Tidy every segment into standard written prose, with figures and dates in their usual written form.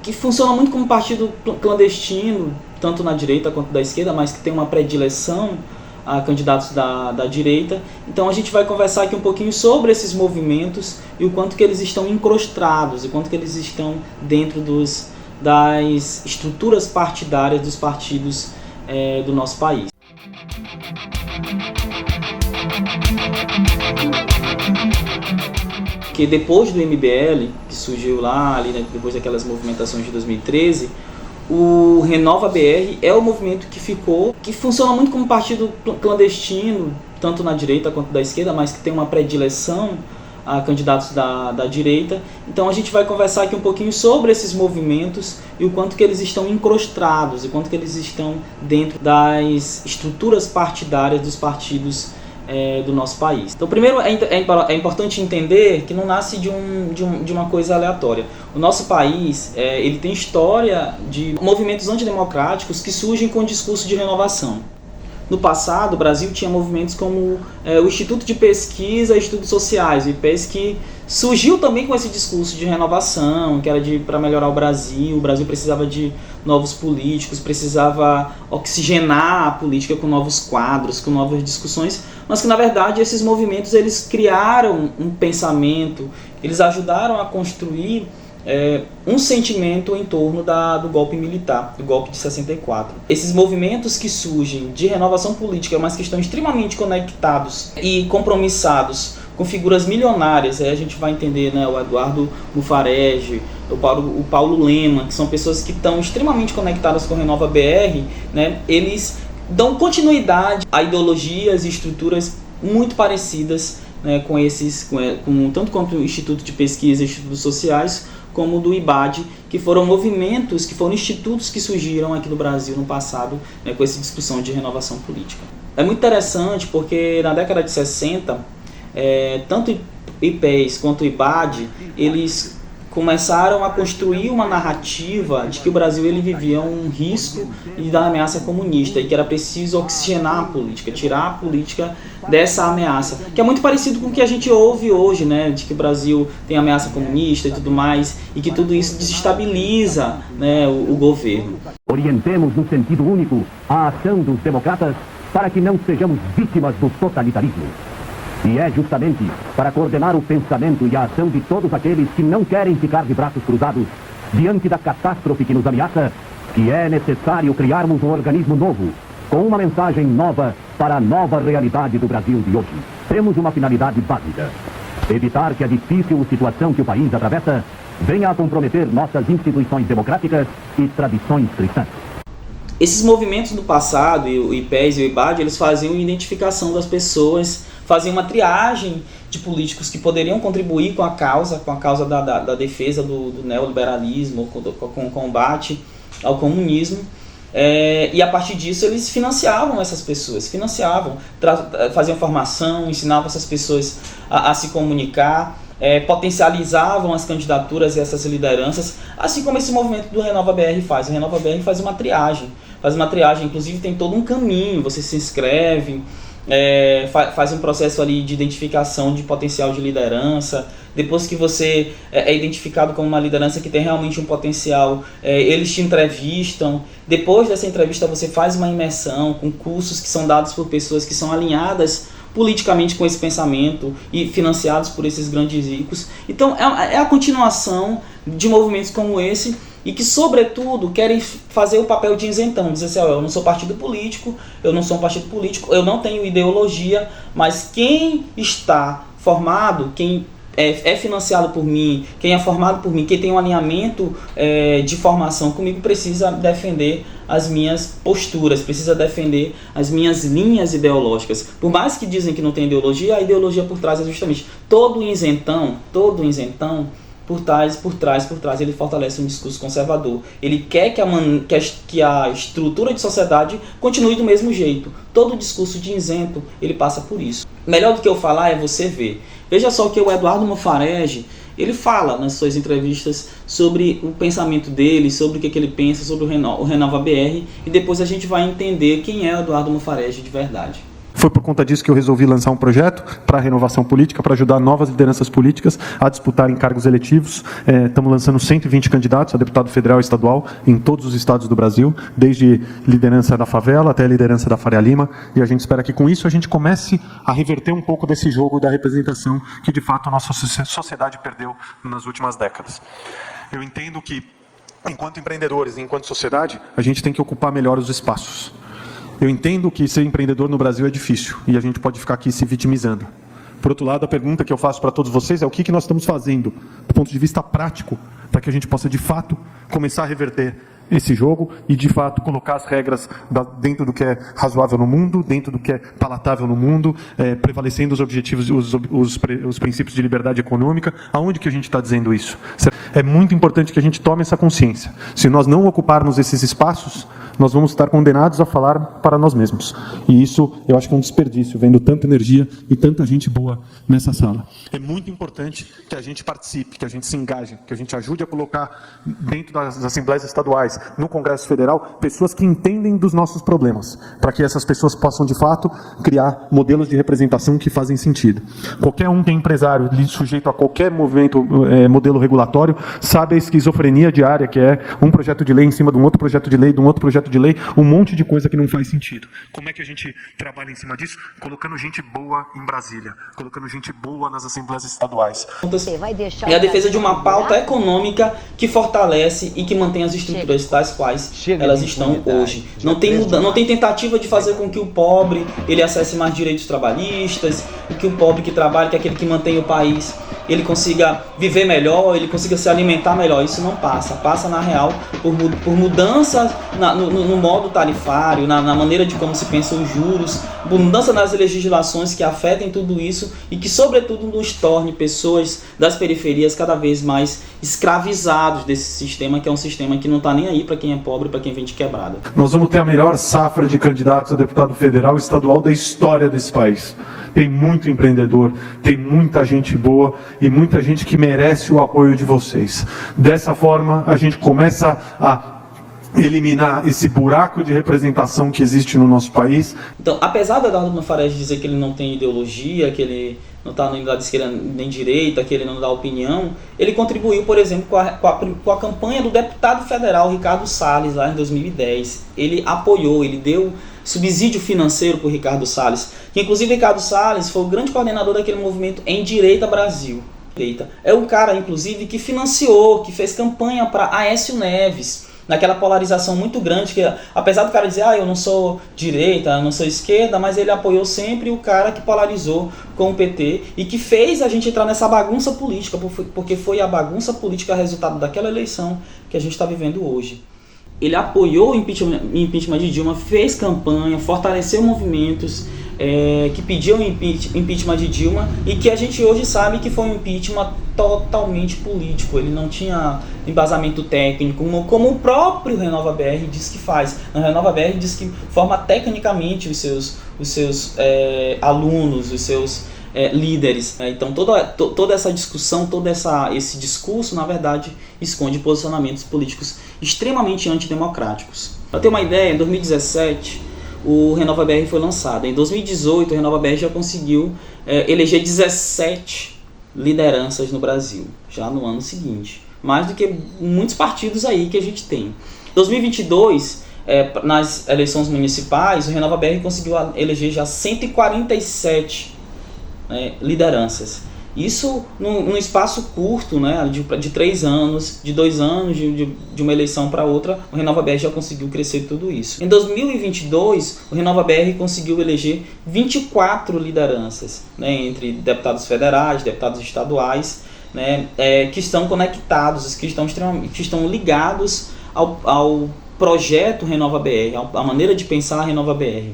que funciona muito como partido clandestino, tanto na direita quanto da esquerda, mas que tem uma predileção a candidatos da direita. Então a gente vai conversar aqui um pouquinho sobre esses movimentos e o quanto que eles estão incrustados, o quanto que eles estão dentro das estruturas partidárias dos partidos do nosso país. Que depois do MBL, que surgiu lá, ali, né, depois daquelas movimentações de 2013, o Renova BR é o movimento que funciona muito como partido clandestino, tanto na direita quanto da esquerda, mas que tem uma predileção a candidatos da direita. Então a gente vai conversar aqui um pouquinho sobre esses movimentos e o quanto que eles estão incrustados, o quanto que eles estão dentro das estruturas partidárias dos partidos do nosso país. Então, primeiro é importante entender que não nasce de uma coisa aleatória. O nosso país ele tem história de movimentos antidemocráticos que surgem com o discurso de renovação. No passado, o Brasil tinha movimentos como o Instituto de Pesquisa e Estudos Sociais, o IPES, que surgiu também com esse discurso de renovação, que era para melhorar o Brasil precisava de novos políticos, precisava oxigenar a política com novos quadros, com novas discussões, mas que na verdade esses movimentos eles criaram um pensamento, eles ajudaram a construir um sentimento em torno do golpe militar, do golpe de 64. Esses movimentos que surgem de renovação política, mas que estão extremamente conectados e compromissados com figuras milionárias, aí a gente vai entender, né, o Eduardo Mufarege, o Paulo Leman, que são pessoas que estão extremamente conectadas com o Renova BR, né, eles dão continuidade a ideologias e estruturas muito parecidas, né, com tanto quanto o Instituto de Pesquisa e Estudos Sociais, como do IBAD, que foram movimentos, que foram institutos que surgiram aqui no Brasil no passado, né, com essa discussão de renovação política. É muito interessante porque na década de 60, tanto o IPES quanto o IBAD, eles começaram a construir uma narrativa de que o Brasil ele vivia um risco da ameaça comunista e que era preciso oxigenar a política, tirar a política dessa ameaça, que é muito parecido com o que a gente ouve hoje, né, de que o Brasil tem ameaça comunista e tudo mais, e que tudo isso desestabiliza, né, o governo. Orientemos no sentido único a ação dos democratas para que não sejamos vítimas do totalitarismo. E é justamente para coordenar o pensamento e a ação de todos aqueles que não querem ficar de braços cruzados diante da catástrofe que nos ameaça, que é necessário criarmos um organismo novo, com uma mensagem nova para a nova realidade do Brasil de hoje. Temos uma finalidade básica: evitar que a difícil situação que o país atravessa venha a comprometer nossas instituições democráticas e tradições cristãs. Esses movimentos do passado, o IPES e o IBAD, eles faziam identificação das pessoas, faziam uma triagem de políticos que poderiam contribuir com a causa da defesa do neoliberalismo, com o combate ao comunismo. E a partir disso eles financiavam essas pessoas, faziam formação, ensinavam essas pessoas a se comunicar, potencializavam as candidaturas e essas lideranças, assim como esse movimento do Renova BR faz. O Renova BR faz uma triagem, inclusive tem todo um caminho, você se inscreve, faz um processo ali de identificação de potencial de liderança. Depois que você é identificado como uma liderança que tem realmente um potencial, eles te entrevistam. Depois dessa entrevista você faz uma imersão com cursos que são dados por pessoas que são alinhadas politicamente com esse pensamento e financiados por esses grandes ricos. Então é a continuação de movimentos como esse e que, sobretudo, querem fazer o papel de isentão, dizer assim, eu não sou partido político, eu não sou um partido político, eu não tenho ideologia, mas quem está formado, quem é financiado por mim, quem é formado por mim, quem tem um alinhamento de formação comigo, precisa defender as minhas posturas, precisa defender as minhas linhas ideológicas. Por mais que dizem que não tem ideologia, a ideologia por trás é justamente todo isentão, por trás, ele fortalece um discurso conservador. Ele quer que a estrutura de sociedade continue do mesmo jeito. Todo discurso de isento, ele passa por isso. Melhor do que eu falar é você ver. Veja só que o Eduardo Mufarege, ele fala nas suas entrevistas sobre o pensamento dele, sobre o que ele pensa sobre o Renova BR, e depois a gente vai entender quem é o Eduardo Mufarege de verdade. Foi por conta disso que eu resolvi lançar um projeto para a renovação política, para ajudar novas lideranças políticas a disputarem cargos eletivos. Estamos lançando 120 candidatos a deputado federal e estadual em todos os estados do Brasil, desde liderança da favela até a liderança da Faria Lima, e a gente espera que com isso a gente comece a reverter um pouco desse jogo da representação que, de fato, a nossa sociedade perdeu nas últimas décadas. Eu entendo que, enquanto empreendedores e enquanto sociedade, a gente tem que ocupar melhor os espaços. Eu entendo que ser empreendedor no Brasil é difícil e a gente pode ficar aqui se vitimizando. Por outro lado, a pergunta que eu faço para todos vocês é o que nós estamos fazendo, do ponto de vista prático, para que a gente possa, de fato, começar a reverter esse jogo e, de fato, colocar as regras dentro do que é razoável no mundo, dentro do que é palatável no mundo, prevalecendo os objetivos, os princípios de liberdade econômica. Aonde que a gente está dizendo isso? É muito importante que a gente tome essa consciência. Se nós não ocuparmos esses espaços, nós vamos estar condenados a falar para nós mesmos. E isso, eu acho que é um desperdício, vendo tanta energia e tanta gente boa nessa sala. É muito importante que a gente participe, que a gente se engaje, que a gente ajude a colocar dentro das assembleias estaduais, no Congresso Federal, pessoas que entendem dos nossos problemas, para que essas pessoas possam, de fato, criar modelos de representação que fazem sentido. Qualquer um que é empresário, sujeito a qualquer movimento, modelo regulatório, sabe a esquizofrenia diária, que é um projeto de lei em cima de um outro projeto de lei, de um outro projeto de lei, um monte de coisa que não faz sentido. Como é que a gente trabalha em cima disso? Colocando gente boa em Brasília, colocando gente boa nas assembleias estaduais. É a defesa de uma pauta econômica que fortalece e que mantém as estruturas tais quais elas estão hoje. Não tem tentativa de fazer com que o pobre ele acesse mais direitos trabalhistas, que o pobre que trabalha, que é aquele que mantém o país, ele consiga viver melhor, ele consiga se alimentar melhor. Isso não passa. Passa, na real, por mudanças no modo tarifário, na maneira de como se pensam os juros, por mudança nas legislações que afetem tudo isso e que, sobretudo, nos torne pessoas das periferias cada vez mais escravizados desse sistema, que é um sistema que não está nem aí para quem é pobre, para quem vem de quebrada. Nós vamos ter a melhor safra de candidatos a deputado federal e estadual da história desse país. Tem muito empreendedor, tem muita gente boa e muita gente que merece o apoio de vocês. Dessa forma, a gente começa a eliminar esse buraco de representação que existe no nosso país. Então, apesar do Eduardo Mufarege dizer que ele não tem ideologia, que ele não está nem da esquerda nem direita, que ele não dá opinião, ele contribuiu, por exemplo, com a campanha do deputado federal Ricardo Salles, lá em 2010. Ele apoiou, ele deu subsídio financeiro para o Ricardo Salles, que inclusive Ricardo Salles foi o grande coordenador daquele movimento Em Direita Brasil. É um cara, inclusive, que financiou, que fez campanha para Aécio Neves, naquela polarização muito grande, que apesar do cara dizer, eu não sou direita, eu não sou esquerda, mas ele apoiou sempre o cara que polarizou com o PT e que fez a gente entrar nessa bagunça política, porque foi a bagunça política resultado daquela eleição que a gente está vivendo hoje. Ele apoiou o impeachment de Dilma, fez campanha, fortaleceu movimentos que pediam o impeachment de Dilma e que a gente hoje sabe que foi um impeachment totalmente político. Ele não tinha embasamento técnico, como o próprio Renova BR diz que faz. O Renova BR diz que forma tecnicamente os seus alunos, os seus líderes. Então toda essa discussão, esse discurso, na verdade, esconde posicionamentos políticos extremamente antidemocráticos. Para ter uma ideia, em 2017 o Renova BR foi lançado. Em 2018 o Renova BR já conseguiu eleger 17 lideranças no Brasil, já no ano seguinte. Mais do que muitos partidos aí que a gente tem. Em 2022, nas eleições municipais, o Renova BR conseguiu eleger já 147 lideranças. Isso num espaço curto, né, de 3 anos, de 2 anos, de uma eleição para outra, o Renova BR já conseguiu crescer tudo isso. Em 2022, o Renova BR conseguiu eleger 24 lideranças, né, entre deputados federais, deputados estaduais, né, que estão conectados, que estão ligados ao projeto Renova BR, à maneira de pensar a Renova BR.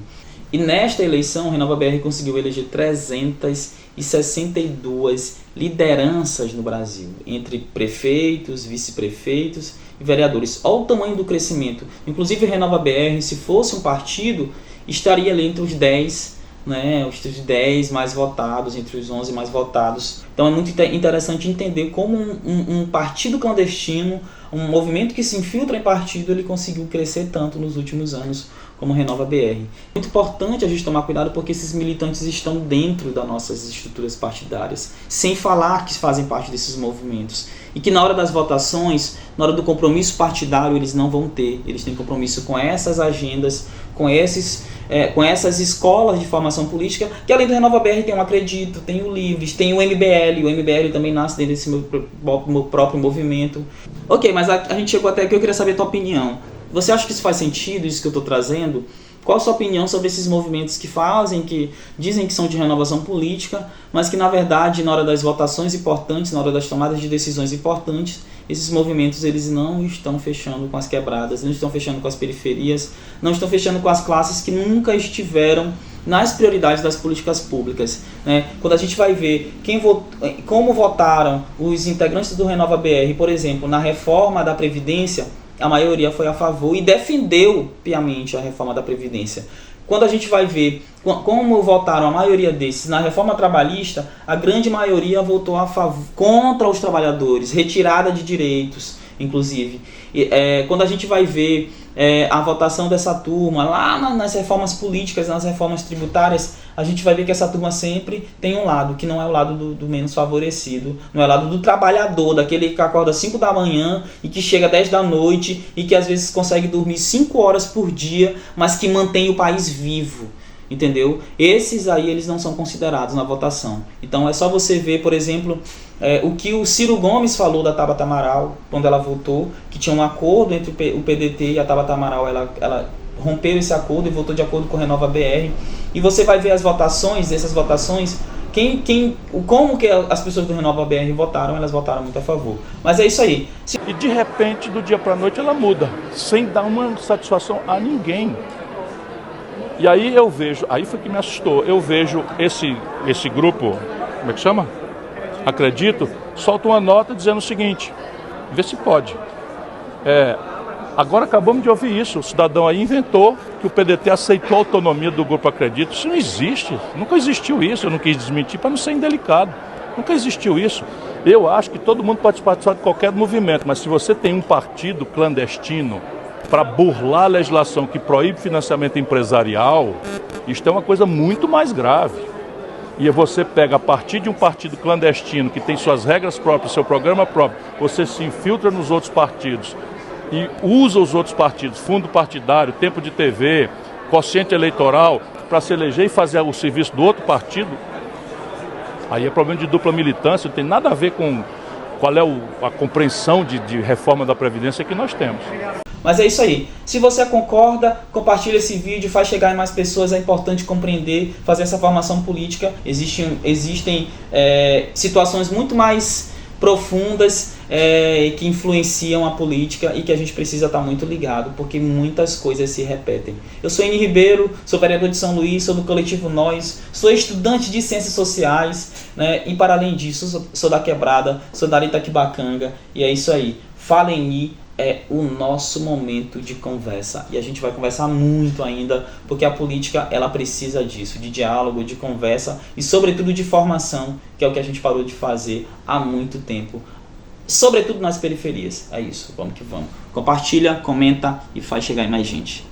E nesta eleição, o Renova BR conseguiu eleger 362 lideranças no Brasil, entre prefeitos, vice-prefeitos e vereadores. Olha o tamanho do crescimento. Inclusive, o Renova BR, se fosse um partido, estaria ali entre os 10, né, os 10 mais votados, entre os 11 mais votados. Então é muito interessante entender como um partido clandestino, um movimento que se infiltra em partido, ele conseguiu crescer tanto nos últimos anos, como Renova BR. Muito importante a gente tomar cuidado porque esses militantes estão dentro das nossas estruturas partidárias, sem falar que fazem parte desses movimentos. E que na hora das votações, na hora do compromisso partidário, eles não vão ter. Eles têm compromisso com essas agendas, com essas escolas de formação política, que além do Renova BR tem o Acredito, tem o Livres, tem o MBL também nasce dentro desse meu próprio movimento. Ok, mas a gente chegou até aqui, eu queria saber a tua opinião. Você acha que isso faz sentido, isso que eu estou trazendo? Qual a sua opinião sobre esses movimentos que dizem que são de renovação política, mas que na verdade, na hora das votações importantes, na hora das tomadas de decisões importantes, esses movimentos eles não estão fechando com as quebradas, não estão fechando com as periferias, não estão fechando com as classes que nunca estiveram nas prioridades das políticas públicas, né? Quando a gente vai ver como votaram os integrantes do Renova BR, por exemplo, na reforma da Previdência, a maioria foi a favor e defendeu piamente a reforma da Previdência. Quando a gente vai ver como votaram a maioria desses na reforma trabalhista, a grande maioria votou a favor, contra os trabalhadores, retirada de direitos, inclusive. Quando a gente vai ver a votação dessa turma lá nas reformas políticas, nas reformas tributárias, a gente vai ver que essa turma sempre tem um lado, que não é o lado do menos favorecido, não é o lado do trabalhador, daquele que acorda 5 da manhã e que chega 10 da noite e que às vezes consegue dormir 5 horas por dia, mas que mantém o país vivo. Entendeu? Esses aí eles não são considerados na votação. Então é só você ver, por exemplo, o que o Ciro Gomes falou da Tabata Amaral quando ela votou, que tinha um acordo entre o PDT e a Tabata Amaral, ela rompeu esse acordo e votou de acordo com o Renova BR. E você vai ver as votações, dessas votações, como que as pessoas do Renova BR votaram, elas votaram muito a favor. Mas é isso aí. E de repente, do dia para a noite, ela muda, sem dar uma satisfação a ninguém. E aí eu vejo, aí foi que me assustou, eu vejo esse grupo, como é que chama? Acredito, solta uma nota dizendo o seguinte, vê se pode. Agora acabamos de ouvir isso, o cidadão aí inventou que o PDT aceitou a autonomia do grupo Acredito. Isso não existe, nunca existiu isso, eu não quis desmentir para não ser indelicado. Nunca existiu isso. Eu acho que todo mundo pode participar de qualquer movimento, mas se você tem um partido clandestino para burlar a legislação que proíbe financiamento empresarial, isto é uma coisa muito mais grave. E você pega a partir de um partido clandestino que tem suas regras próprias, seu programa próprio, você se infiltra nos outros partidos e usa os outros partidos, fundo partidário, tempo de TV, quociente eleitoral, para se eleger e fazer o serviço do outro partido, aí é problema de dupla militância, não tem nada a ver com qual é a compreensão de reforma da Previdência que nós temos. Mas é isso aí. Se você concorda, compartilha esse vídeo, faz chegar em mais pessoas. É importante compreender, fazer essa formação política. Existem situações muito mais profundas que influenciam a política e que a gente precisa estar muito ligado, porque muitas coisas se repetem. Eu sou Eni Ribeiro, sou vereador de São Luís, sou do Coletivo Nós, sou estudante de Ciências Sociais, né? E para além disso, sou da Quebrada, sou da Itaquibacanga, e é isso aí. Fala Eni é o nosso momento de conversa e a gente vai conversar muito ainda, porque a política ela precisa disso, de diálogo, de conversa e sobretudo de formação, que é o que a gente parou de fazer há muito tempo, sobretudo nas periferias. É isso, vamos que vamos. Compartilha, comenta e faz chegar em mais gente.